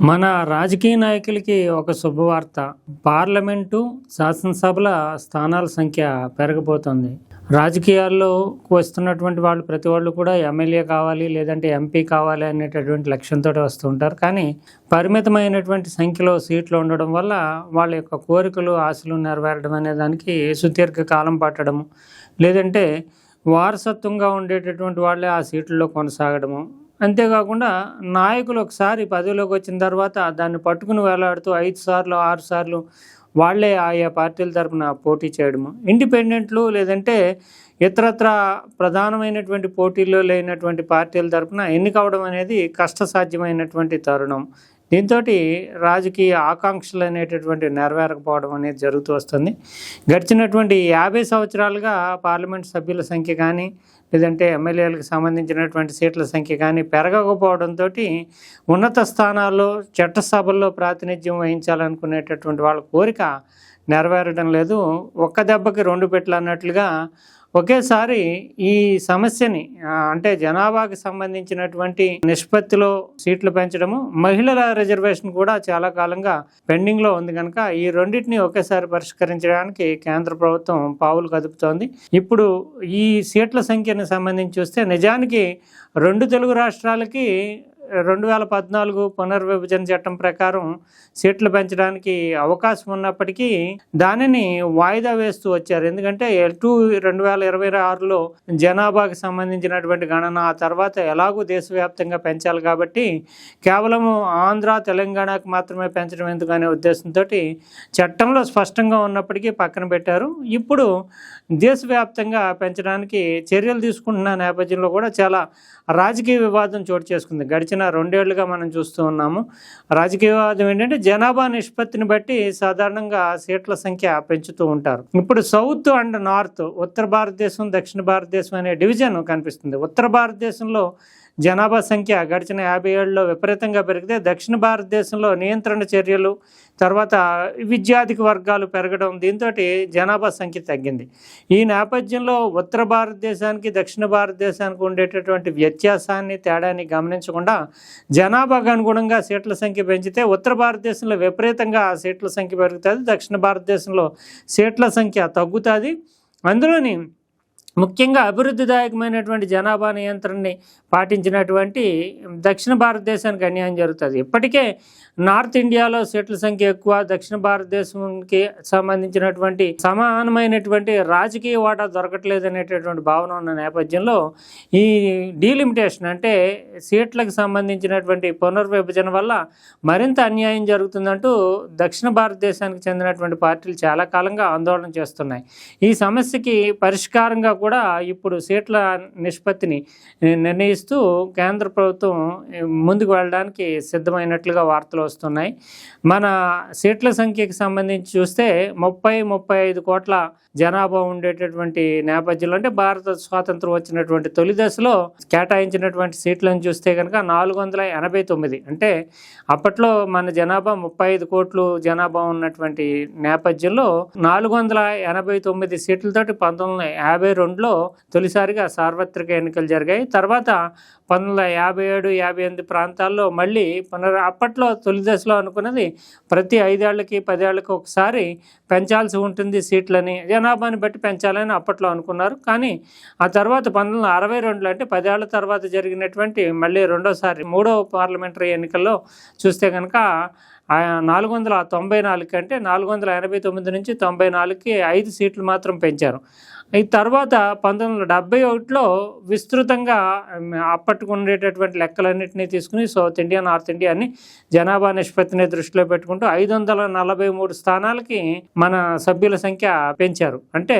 మన రాజకీయ నాయకులకి ఒక శుభవార్త. పార్లమెంటు, శాసనసభల స్థానాల సంఖ్య పెరగబోతోంది. రాజకీయాల్లో వస్తున్నటువంటి వాళ్ళు ప్రతి వాళ్ళు కూడా ఎమ్మెల్యే కావాలి, లేదంటే ఎంపీ కావాలి అనేటటువంటి లక్ష్యంతో వస్తూ ఉంటారు. కానీ పరిమితమైనటువంటి సంఖ్యలో సీట్లు ఉండడం వల్ల వాళ్ళ యొక్క కోరికలు, ఆశలు నెరవేరడం అనే దానికి సుదీర్ఘ కాలం పట్టడము, లేదంటే వారసత్వంగా ఉండేటటువంటి వాళ్ళే ఆ సీట్లలో కొనసాగడము. అంతేకాకుండా నాయకులు ఒకసారి పదవిలోకి వచ్చిన తర్వాత దాన్ని పట్టుకుని వేలాడుతూ 5 సార్లు 6 సార్లు వాళ్ళే ఆయా పార్టీల తరపున పోటీ చేయడము. ఇండిపెండెంట్లు లేదంటే ఇతరత్ర ప్రధానమైనటువంటి పోటీల్లో లేనటువంటి పార్టీల తరపున ఎన్నికవడం అనేది కష్టసాధ్యమైనటువంటి తరుణం. దీంతో రాజకీయ ఆకాంక్షలు అనేటటువంటి నెరవేరకపోవడం అనేది జరుగుతూ వస్తుంది. గడిచినటువంటి 50 సంవత్సరాలుగా పార్లమెంట్ సభ్యుల సంఖ్య కానీ, లేదంటే ఎమ్మెల్యేలకు సంబంధించినటువంటి సీట్ల సంఖ్య కానీ పెరగకపోవడంతో ఉన్నత స్థానాల్లో చట్టసభల్లో ప్రాతినిధ్యం వహించాలనుకునేటటువంటి వాళ్ళ కోరిక నెరవేరడం లేదు. ఒక్క దెబ్బకి 2 పెట్లు అన్నట్లుగా ఒకేసారి ఈ సమస్యని అంటే జనాభాకి సంబంధించినటువంటి నిష్పత్తిలో సీట్లు పెంచడము, మహిళల రిజర్వేషన్ కూడా చాలా కాలంగా పెండింగ్లో ఉంది కనుక ఈ రెండింటిని ఒకేసారి పరిష్కరించడానికి కేంద్ర ప్రభుత్వం పావులు కదుపుతోంది. ఇప్పుడు ఈ సీట్ల సంఖ్యను సంబంధించి చూస్తే నిజానికి 2 తెలుగు రాష్ట్రాలకి 2014 పునర్విభజన చట్టం ప్రకారం సీట్లు పెంచడానికి అవకాశం ఉన్నప్పటికీ దానిని వాయిదా వేస్తూ వచ్చారు. ఎందుకంటే 2026లో జనాభాకి సంబంధించినటువంటి గణన, ఆ తర్వాత ఎలాగూ దేశవ్యాప్తంగా పెంచాలి కాబట్టి కేవలం ఆంధ్ర, తెలంగాణకు మాత్రమే పెంచడం ఎందుకనే ఉద్దేశంతో చట్టంలో స్పష్టంగా ఉన్నప్పటికీ పక్కన పెట్టారు. ఇప్పుడు దేశవ్యాప్తంగా పెంచడానికి చర్యలు తీసుకుంటున్న నేపథ్యంలో కూడా చాలా రాజకీయ వివాదం చోటు చేసుకుంది. గడిచిన 2 ఏళ్లుగా మనం చూస్తూ ఉన్నాము. రాజకీయ వివాదం ఏంటంటే జనాభా నిష్పత్తిని బట్టి సాధారణంగా సీట్ల సంఖ్య పెంచుతూ ఉంటారు. ఇప్పుడు సౌత్ అండ్ నార్త్, ఉత్తర భారతదేశం, దక్షిణ భారతదేశం అనే డివిజన్ కనిపిస్తుంది. ఉత్తర భారతదేశంలో జనాభా సంఖ్య గడిచిన 50 ఏళ్ళలో విపరీతంగా పెరిగితే, దక్షిణ భారతదేశంలో నియంత్రణ చర్యలు, తర్వాత విద్యాధిక వర్గాలు పెరగడం, దీంతో జనాభా సంఖ్య తగ్గింది. ఈ నేపథ్యంలో ఉత్తర భారతదేశానికి, దక్షిణ భారతదేశానికి ఉండేటటువంటి వ్యత్యాసాన్ని, తేడాన్ని గమనించకుండా జనాభాకు అనుగుణంగా సీట్ల సంఖ్య పెంచితే ఉత్తర భారతదేశంలో విపరీతంగా సీట్ల సంఖ్య పెరుగుతుంది, దక్షిణ భారతదేశంలో సీట్ల సంఖ్య తగ్గుతుంది. అందులోని ముఖ్యంగా అభివృద్ధిదాయకమైనటువంటి జనాభా నియంత్రణని పాటించినటువంటి దక్షిణ భారతదేశానికి అన్యాయం జరుగుతుంది. ఇప్పటికే నార్త్ ఇండియాలో సీట్ల సంఖ్య ఎక్కువ, దక్షిణ భారతదేశానికి సంబంధించినటువంటి సమానమైనటువంటి రాజకీయ వాటా దొరకట్లేదు అనేటటువంటి భావన ఉన్న నేపథ్యంలో ఈ డీలిమిటేషన్ అంటే సీట్లకు సంబంధించినటువంటి పునర్విభజన వల్ల మరింత అన్యాయం జరుగుతుందంటూ దక్షిణ భారతదేశానికి చెందినటువంటి పార్టీలు చాలా కాలంగా ఆందోళన చేస్తున్నాయి. ఈ సమస్యకి పరిష్కారంగా కూడా ఇప్పుడు సీట్ల నిష్పత్తిని నిర్ణయిస్తూ కేంద్ర ప్రభుత్వం ముందుకు వెళ్ళడానికి సిద్ధమైనట్లుగా వార్తలు వస్తున్నాయి. మన సీట్ల సంఖ్యకి సంబంధించి చూస్తే 30-35 కోట్ల జనాభా ఉండేటటువంటి నేపథ్యంలో, అంటే భారత స్వాతంత్రం వచ్చినటువంటి తొలి దశలో కేటాయించినటువంటి సీట్లను చూస్తే కనుక 489, అంటే అప్పట్లో మన జనాభా 35 కోట్లు జనాభా ఉన్నటువంటి నేపథ్యంలో 489 సీట్లతోటి 1952లో తొలిసారిగా సార్వత్రిక ఎన్నికలు జరిగాయి. తర్వాత 1957-58 ప్రాంతాల్లో మళ్ళీ అప్పట్లో తొలి దశలో అనుకున్నది ప్రతి 5 ఏళ్లకి 10 ఏళ్ళకి ఒకసారి పెంచాల్సి ఉంటుంది సీట్లని, జనాభాని బట్టి పెంచాలని అప్పట్లో అనుకున్నారు. కానీ ఆ తర్వాత 1962లో, అంటే 10 ఏళ్ల తర్వాత జరిగినటువంటి మళ్ళీ రెండోసారి 3వ పార్లమెంటరీ ఎన్నికల్లో చూస్తే కనుక 494 అంటే 489 నుంచి 94కి 5 సీట్లు మాత్రం పెంచారు. ఈ తర్వాత 1971లో విస్తృతంగా అప్పటికి ఉండేటటువంటి లెక్కలన్నింటినీ తీసుకుని సౌత్ ఇండియా, నార్త్ ఇండియా అని జనాభా నిష్పత్తిని దృష్టిలో పెట్టుకుంటూ 543 స్థానాలకి మన సభ్యుల సంఖ్య పెంచారు. అంటే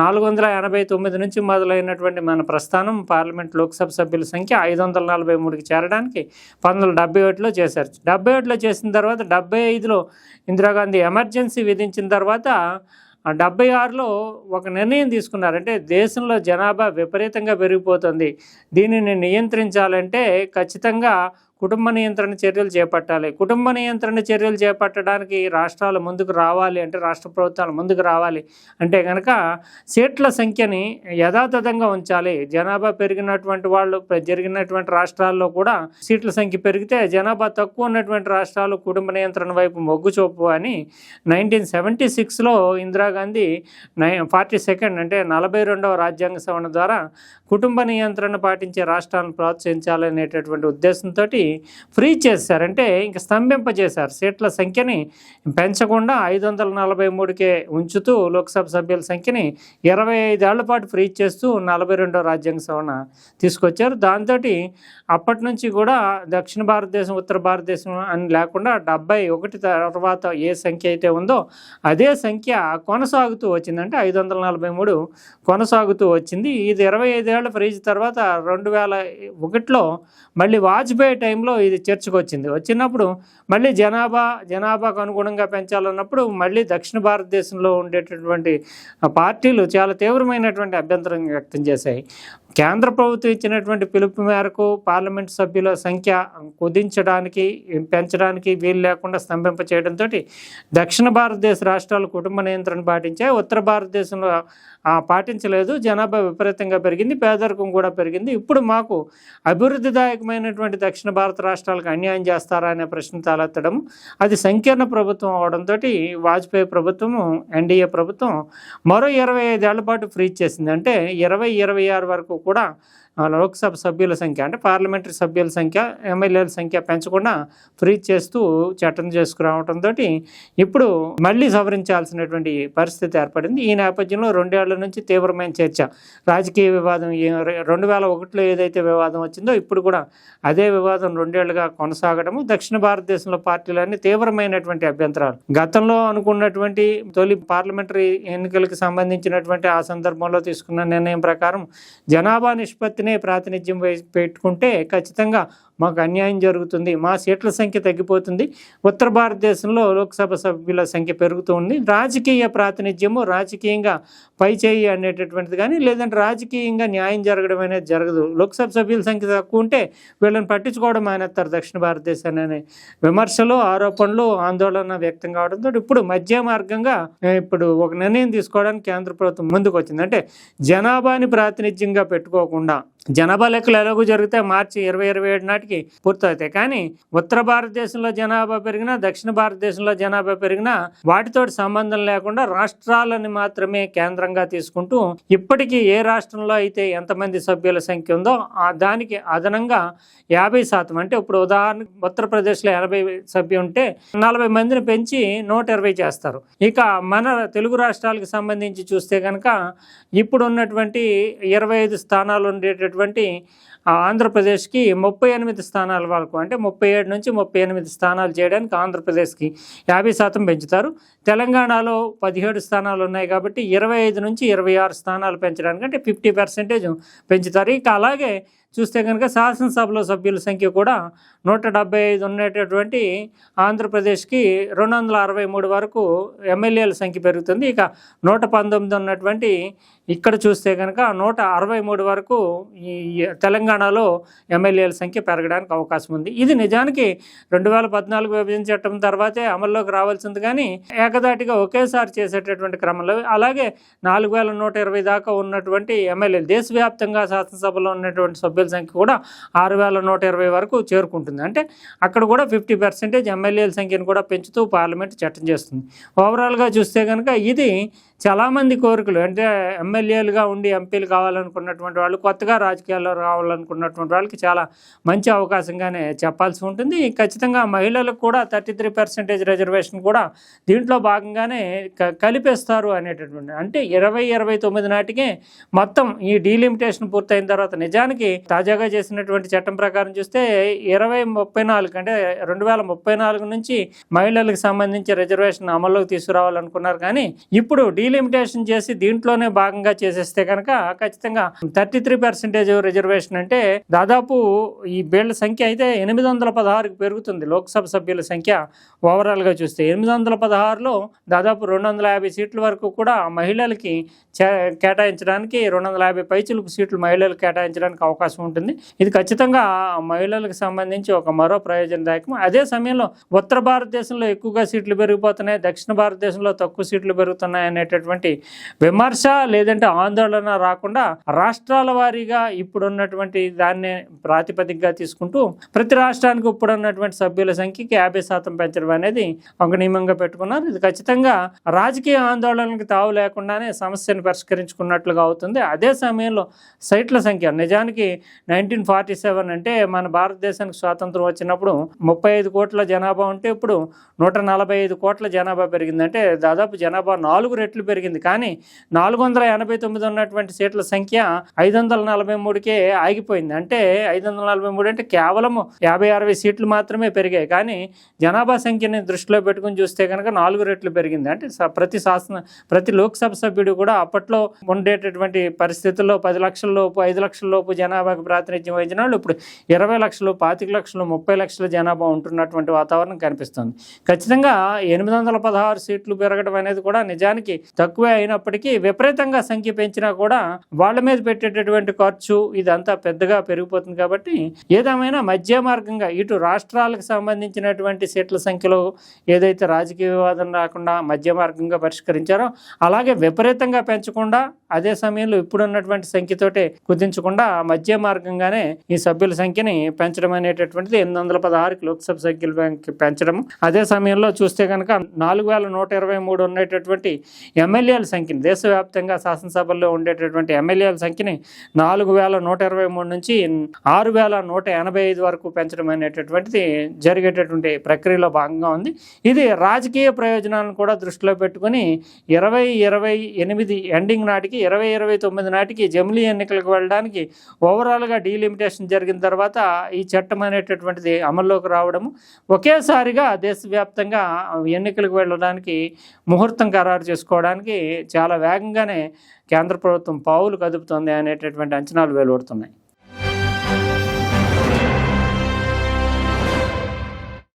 489 నుంచి మొదలైనటువంటి మన ప్రస్థానం పార్లమెంట్ లోక్సభ సభ్యుల సంఖ్య 543కి చేరడానికి 1971లో చేశారు. 71లో చేసిన తర్వాత 75లో ఇందిరాగాంధీ ఎమర్జెన్సీ విధించిన తర్వాత 76లో ఒక నిర్ణయం తీసుకున్నారు. అంటే దేశంలో జనాభా విపరీతంగా పెరిగిపోతుంది, దీనిని నియంత్రించాలంటే ఖచ్చితంగా కుటుంబ నియంత్రణ చర్యలు చేపట్టాలి. కుటుంబ నియంత్రణ చర్యలు చేపట్టడానికి రాష్ట్రాలు ముందుకు రావాలి అంటే, రాష్ట్ర ప్రభుత్వాలు ముందుకు రావాలి అంటే కనుక సీట్ల సంఖ్యని యథాతథంగా ఉంచాలి. జనాభా పెరిగినటువంటి వాళ్ళు జరిగినటువంటి రాష్ట్రాల్లో కూడా సీట్ల సంఖ్య పెరిగితే జనాభా తక్కువ ఉన్నటువంటి రాష్ట్రాలు కుటుంబ నియంత్రణ వైపు మొగ్గు చూపు అని 1976లో ఇందిరాగాంధీ 42nd అంటే 42వ రాజ్యాంగ సవరణ ద్వారా కుటుంబ నియంత్రణ పాటించే రాష్ట్రాలను ప్రోత్సహించాలనేటటువంటి ఉద్దేశంతో ఫ్రీజ్ చేశారు. అంటే ఇంక స్తంభింపజేశారు. సీట్ల సంఖ్యని పెంచకుండా 543కే ఉంచుతూ లోక్సభ సభ్యుల సంఖ్యని 25 ఏళ్ల పాటు ఫ్రీజ్ చేస్తూ 42వ రాజ్యాంగ సవరణ తీసుకొచ్చారు. దాంతో అప్పటి నుంచి కూడా దక్షిణ భారతదేశం, ఉత్తర భారతదేశం అని లేకుండా 71 తర్వాత ఏ సంఖ్య అయితే ఉందో అదే సంఖ్య కొనసాగుతూ వచ్చింది. అంటే 543 కొనసాగుతూ వచ్చింది. ఇది 25 ఏళ్ల ఫ్రీజ్ తర్వాత 2001లో మళ్ళీ వాజ్పేయి టైంలో ఇది చర్చకు వచ్చినప్పుడు మళ్ళీ జనాభాకు అనుగుణంగా పెంచాలన్నప్పుడు మళ్ళీ దక్షిణ భారతదేశంలో ఉండేటటువంటి పార్టీలు చాలా తీవ్రమైనటువంటి అభ్యంతరం వ్యక్తం చేశాయి. కేంద్ర ప్రభుత్వం ఇచ్చినటువంటి పిలుపు మేరకు పార్లమెంట్ సభ్యుల సంఖ్య కుదించడానికి, పెంచడానికి వీలు లేకుండా స్తంభింప చేయడంతో దక్షిణ భారతదేశ రాష్ట్రాలు కుటుంబ నియంత్రణ పాటించాయి. ఉత్తర భారతదేశంలో పాటించలేదు. జనాభా విపరీతంగా పెరిగింది, పేదరికం కూడా పెరిగింది. ఇప్పుడు మాకు అభివృద్ధిదాయకమైనటువంటి దక్షిణ భారత రాష్ట్రాలకు అన్యాయం చేస్తారా అనే ప్రశ్న తలెత్తడం, అది సంకీర్ణ ప్రభుత్వం అవడంతో వాజ్పేయి ప్రభుత్వము, ఎన్డీఏ ప్రభుత్వం మరో 25 ఏళ్ల పాటు ఫ్రీజ్ చేసింది. అంటే 2026 వరకు కూడా లోక్సభ సభ్యుల సంఖ్య అంటే పార్లమెంటరీ సభ్యుల సంఖ్య, ఎమ్మెల్యేల సంఖ్య పెంచకుండా ఫ్రీజ్ చేస్తూ చట్టం చేసుకురావడంతో ఇప్పుడు మళ్ళీ సవరించాల్సినటువంటి పరిస్థితి ఏర్పడింది. ఈ నేపథ్యంలో 2 ఏళ్ల నుంచి తీవ్రమైన చర్చ, రాజకీయ వివాదం 2001లో ఏదైతే వివాదం వచ్చిందో ఇప్పుడు కూడా అదే వివాదం 2 ఏళ్లుగా కొనసాగడము, దక్షిణ భారతదేశంలో పార్టీలన్నీ తీవ్రమైనటువంటి అభ్యంతరాలు. గతంలో అనుకున్నటువంటి తొలి పార్లమెంటరీ ఎన్నికలకు సంబంధించినటువంటి ఆ సందర్భంలో తీసుకున్న నిర్ణయం ప్రకారం జనాభా నిష్పత్తిని ప్రాతినిధ్యం పెట్టుకుంటే ఖచ్చితంగా మాకు అన్యాయం జరుగుతుంది, మా సీట్ల సంఖ్య తగ్గిపోతుంది, ఉత్తర భారతదేశంలో లోక్సభ సభ్యుల సంఖ్య పెరుగుతూ ఉంది, రాజకీయ ప్రాతినిధ్యము రాజకీయంగా పైచేయి అనేటటువంటిది కానీ, లేదంటే రాజకీయంగా న్యాయం జరగడం అనేది జరగదు, లోక్సభ సభ్యుల సంఖ్య తక్కువ ఉంటే వీళ్ళని పట్టించుకోవడం మానేస్తారు దక్షిణ భారతదేశాన్ని అనే విమర్శలు, ఆరోపణలు, ఆందోళన వ్యక్తం కావడంతో ఇప్పుడు మధ్య మార్గంగా ఇప్పుడు ఒక నిర్ణయం తీసుకోవడానికి కేంద్ర ప్రభుత్వం ముందుకు వచ్చింది. అంటే జనాభాని ప్రాతినిధ్యంగా పెట్టుకోకుండా, జనాభా లెక్కలు ఎలాగో జరిగితే మార్చి 2027 నాటికి పూర్తవుతాయి, కానీ ఉత్తర భారతదేశంలో జనాభా పెరిగినా, దక్షిణ భారతదేశంలో జనాభా పెరిగినా వాటితో సంబంధం లేకుండా రాష్ట్రాలని మాత్రమే కేంద్రంగా తీసుకుంటూ ఇప్పటికీ ఏ రాష్ట్రంలో అయితే ఎంతమంది సభ్యుల సంఖ్య ఉందో దానికి అదనంగా 50% అంటే ఇప్పుడు ఉదాహరణ ఉత్తరప్రదేశ్లో 80 సభ్యులు ఉంటే 40 మందిని పెంచి 120 చేస్తారు. ఇక మన తెలుగు రాష్ట్రాలకు సంబంధించి చూస్తే కనుక ఇప్పుడు ఉన్నటువంటి 25 స్థానాలు ఉండేటటువంటి ఆంధ్రప్రదేశ్కి 38 స్థానాల వరకు, అంటే 37 నుంచి 38 స్థానాలు చేయడానికి ఆంధ్రప్రదేశ్కి 50% పెంచుతారు. తెలంగాణలో 17 స్థానాలు ఉన్నాయి కాబట్టి 25 నుంచి 26 స్థానాలు పెంచడానికి అంటే 50% పెంచుతారు. ఇక అలాగే చూస్తే కనుక శాసనసభలో సభ్యుల సంఖ్య కూడా 175 ఉండేటటువంటి ఆంధ్రప్రదేశ్కి 263 వరకు ఎమ్మెల్యేల సంఖ్య పెరుగుతుంది. ఇక 119 ఉన్నటువంటి ఇక్కడ చూస్తే కనుక 163 వరకు ఈ తెలంగాణలో ఎమ్మెల్యేల సంఖ్య పెరగడానికి అవకాశం ఉంది. ఇది నిజానికి 2014 విభజన చట్టం తర్వాతే అమల్లోకి రావాల్సింది, కానీ ఏకదాటిగా ఒకేసారి చేసేటటువంటి క్రమంలో అలాగే 4120 దాకా ఉన్నటువంటి ఎమ్మెల్యేలు, దేశవ్యాప్తంగా శాసనసభలో ఉన్నటువంటి సభ్యుల సంఖ్య కూడా 6120 వరకు చేరుకుంటుంది. అంటే అక్కడ కూడా 50% ఎమ్మెల్యేల సంఖ్యను కూడా పెంచుతూ పార్లమెంట్ చట్టం చేస్తుంది. ఓవరాల్గా చూస్తే కనుక ఇది చాలామంది కోరికలు, అంటే ఎమ్మెల్యేలుగా ఉండి ఎంపీలు కావాలనుకున్నటువంటి వాళ్ళు, కొత్తగా రాజకీయాల్లో రావాలనుకున్నటువంటి వాళ్ళకి చాలా మంచి అవకాశంగానే చెప్పాల్సి ఉంటుంది. ఖచ్చితంగా మహిళలకు కూడా 33% రిజర్వేషన్ కూడా దీంట్లో భాగంగానే కలిపేస్తారు అనేటటువంటి, అంటే 2029 నాటికే మొత్తం ఈ డీలిమిటేషన్ పూర్తయిన తర్వాత నిజానికి తాజాగా చేసినటువంటి చట్టం ప్రకారం చూస్తే 2034 అంటే 2034 నుంచి మహిళలకు సంబంధించి రిజర్వేషన్ అమల్లోకి తీసుకురావాలనుకున్నారు, కానీ ఇప్పుడు డీలిమిటేషన్ చేసి దీంట్లోనే భాగంగా చేసేస్తే కనుక ఖచ్చితంగా 33% రిజర్వేషన్ అంటే దాదాపు ఈ వీళ్ళ సంఖ్య అయితే 816కి పెరుగుతుంది. లోక్సభ సభ్యుల సంఖ్య ఓవరాల్గా చూస్తే 816లో దాదాపు 250 సీట్ల వరకు కూడా మహిళలకి కేటాయించడానికి, 250 పైచిలుకు సీట్లు మహిళలకు కేటాయించడానికి అవకాశం ఉంటుంది. ఇది ఖచ్చితంగా మహిళలకు సంబంధించి ఒక మరో ప్రయోజనదాయకం. అదే సమయంలో ఉత్తర భారతదేశంలో ఎక్కువగా సీట్లు పెరిగిపోతున్నాయి, దక్షిణ భారతదేశంలో తక్కువ సీట్లు పెరుగుతున్నాయి అనేటటువంటి విమర్శ లేదంటే ఆందోళన రాకుండా రాష్ట్రాల వారీగా ఇప్పుడున్నటువంటి దాన్ని ప్రాతిపదికగా తీసుకుంటూ ప్రతి రాష్ట్రానికి ఇప్పుడున్నటువంటి సభ్యుల సంఖ్యకి 50% పెంచడం అనేది ఒక నియమంగా పెట్టుకున్నారు. ఇది ఖచ్చితంగా రాజకీయ ఆందోళనకి తావు లేకుండానే సమస్యను పరిష్కరించుకున్నట్లుగా అవుతుంది. అదే సమయంలో సైట్ల సంఖ్య నిజానికి 1947 అంటే మన భారతదేశానికి స్వాతంత్రం వచ్చినప్పుడు 35 కోట్ల జనాభా ఉంటే ఇప్పుడు 145 కోట్ల జనాభా పెరిగింది. అంటే దాదాపు జనాభా 4 రెట్లు పెరిగింది. కానీ 489 ఉన్నటువంటి సీట్ల సంఖ్య 543కే ఆగిపోయింది. అంటే 543 అంటే కేవలం 50-60 సీట్లు మాత్రమే పెరిగాయి. కానీ జనాభా సంఖ్యని దృష్టిలో పెట్టుకుని చూస్తే కనుక 4 రెట్లు పెరిగింది. అంటే ప్రతి లోక్సభ సభ్యుడు కూడా అప్పట్లో ఉండేటటువంటి పరిస్థితుల్లో 10 లక్షల లోపు 5 లక్షల లోపు జనాభాకు ప్రాతినిధ్యం వహించిన వాళ్ళు ఇప్పుడు 20 లక్షలు 25 లక్షలు 30 లక్షల జనాభా ఉంటున్నటువంటి వాతావరణం కనిపిస్తుంది. ఖచ్చితంగా 816 సీట్లు పెరగడం అనేది కూడా నిజానికి తక్కువే అయినప్పటికీ విపరీతంగా సంఖ్య పెంచినా కూడా వాళ్ళ మీద పెట్టేటటువంటి ఖర్చు ఇదంతా పెద్దగా పెరిగిపోతుంది. కాబట్టి ఏదేమైనా మధ్య మార్గంగా ఇటు రాష్ట్రాలకు సంబంధించినటువంటి సీట్ల సంఖ్యలో ఏదైతే రాజకీయ వివాదం రాకుండా మధ్య మార్గంగా పరిష్కరించారో అలాగే విపరీతంగా పెంచకుండా అదే సమయంలో ఇప్పుడున్నటువంటి సంఖ్యతోటే కుదించకుండా మధ్య మార్గంగానే ఈ సభ్యుల సంఖ్యని పెంచడం అనేటటువంటిది 816కి లోక్సభ సభ్యుల పెంచడం. అదే సమయంలో చూస్తే కనుక 4123 ఉండేటటువంటి ఎమ్మెల్యేల సంఖ్యని దేశవ్యాప్తంగా శాసనసభల్లో ఉండేటటువంటి ఎమ్మెల్యేల సంఖ్యని 4123 నుంచి 6185 వరకు పెంచడం అనేటటువంటిది జరిగేటటువంటి ప్రక్రియలో భాగంగా ఉంది. ఇది రాజకీయ ప్రయోజనాలను కూడా దృష్టిలో పెట్టుకుని 2028 ఎండింగ్ నాటికి 2029 నాటికి జమిలీ ఎన్నికలకు వెళ్ళడానికి ఓవరాల్గా డీలిమిటేషన్ జరిగిన తర్వాత ఈ చట్టం అనేటటువంటిది అమల్లోకి రావడము ఒకేసారిగా దేశవ్యాప్తంగా ఎన్నికలకు వెళ్ళడానికి ముహూర్తం ఖరారు చేసుకోవడానికి చాలా వేగంగానే కేంద్ర ప్రభుత్వం పావులు కదుపుతోంది అనేటటువంటి అంచనాలు వెలువడుతున్నాయి.